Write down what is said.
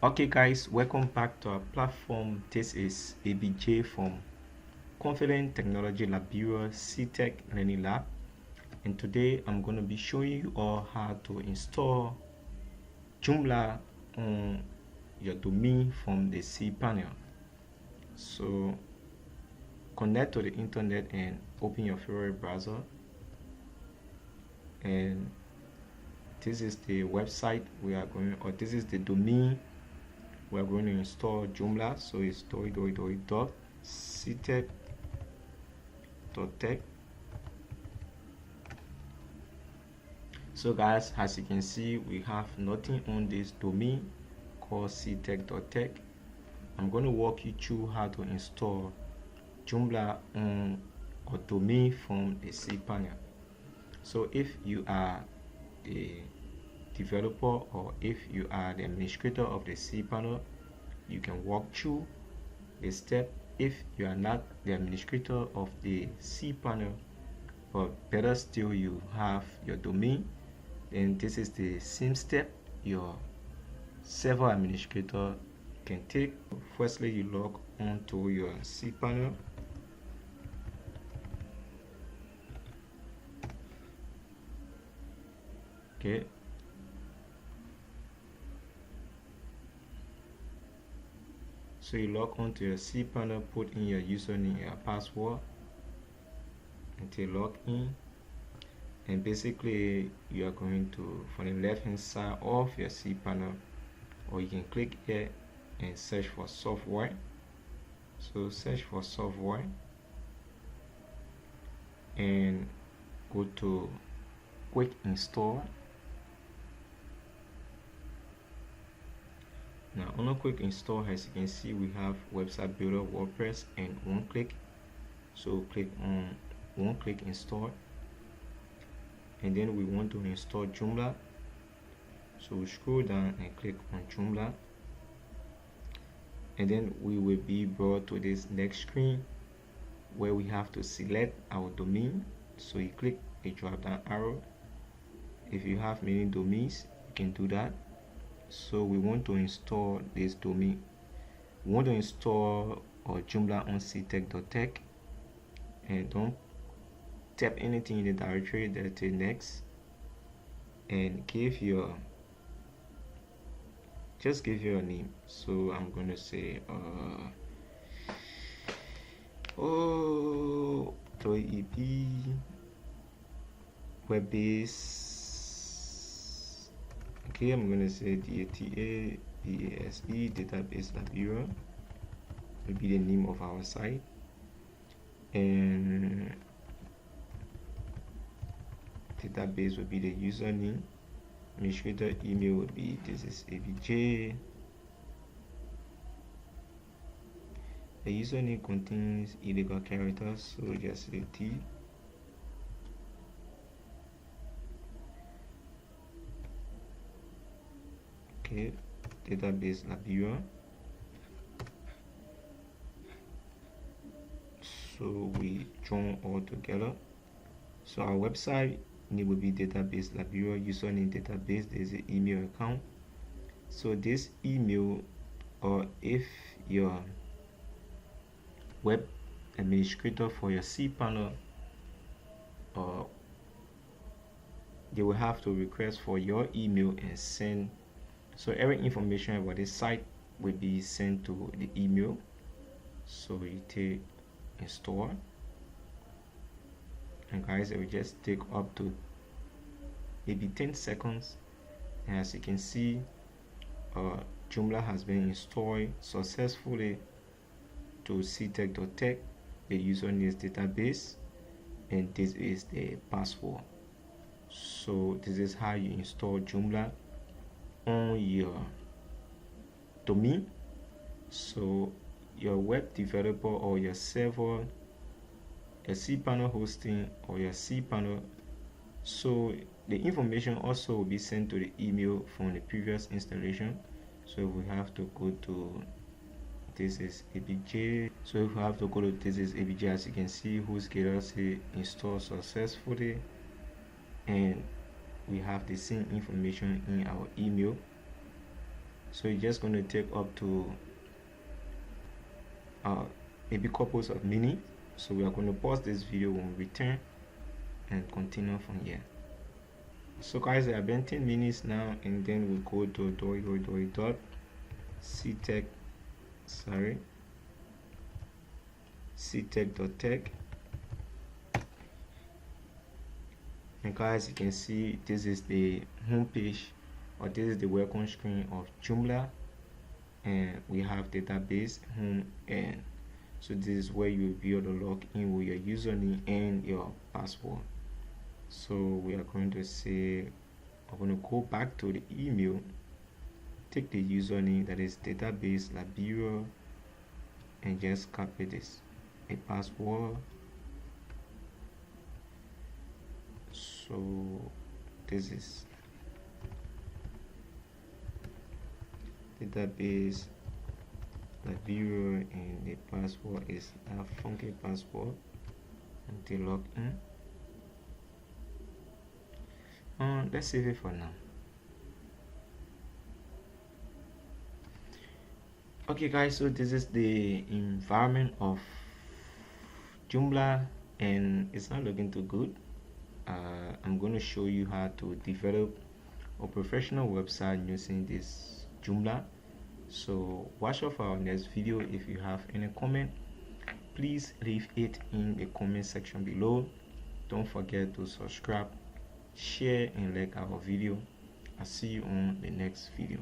Okay guys, welcome back to our platform. This is ABJ from Confident Technology Liberia CTech Learning Lab, and today I'm going to be showing you all how to install Joomla on your domain from the cPanel. So connect to the internet and open your favorite browser, and this is the website we are going, or this is the domain we are going to install Joomla. So it's www.ctech.tech. So guys, as you can see, we have nothing on this domain called ctech.tech. I'm going to walk you through how to install Joomla on a domain from the cPanel. So if you are the developer or if you are the administrator of the cPanel, you can walk through the step. If you are not the administrator of the cPanel, but better still, you have your domain, then this is the same step your server administrator can take. Firstly, you log on to your cPanel. Okay. So you log on to your cPanel, put in your username and your password until log in, and basically you are going to, from the left hand side of your cPanel, or you can click here and search for software. So search for software and go to quick install. Now on a quick install, as you can see, we have website builder, WordPress, and one click. So click on one click install, and then we want to install Joomla. So we scroll down and click on Joomla, and then we will be brought to this next screen where we have to select our domain. So you click a drop down arrow. If you have many domains, you can do that. So we want to install this domain. We want to install Joomla on ctech.tech, and don't tap anything in the directory. That's it. Next, and just give your name. So I'm gonna say OEB web base. Okay, I'm gonna say DATA BASE database Liberia will be the name of our site, and database will be the username. Administrator email will be this is ABJ. The username contains illegal characters, so just say T. Okay, database Liberia. So we join all together. So our website name will be database Liberia, username database, there's an email account. So this email, or if your web administrator for your cPanel, they will have to request for your email and send. So every information about this site will be sent to the email. So you take install, and guys, it will just take up to maybe 10 seconds. And as you can see, Joomla has been installed successfully to ctech.tech. The username is database, and this is the password. So this is how you install Joomla on your domain. So your web developer or your server, a cPanel hosting, or your cPanel, so the information also will be sent to the email from the previous installation. So we have to go to this is ABJ. So if we have to go to this is ABJ, as you can see, HostGator say install successfully, and we have the same information in our email. So it's just going to take up to maybe couples of minutes. So we are going to pause this video when we return and continue from here. So guys, there have been 10 minutes now, and then we'll go to ctech, ctech.tech. And guys, you can see this is the home page, or this is the welcome screen of Joomla, and we have database home, and so this is where you will be able to log in with your username and your password. So we are going to say, I'm going to go back to the email, take the username, that is database Liberia, and just copy this, a password. So this is database Liberia, and the password is a funky password until log in. Let's save it for now. Okay guys, so this is the environment of Joomla, and it's not looking too good. I'm going to show you how to develop a professional website using this Joomla. So watch out for our next video. If you have any comment, please leave it in the comment section below. Don't forget to subscribe, share, and like our video. I'll see you on the next video.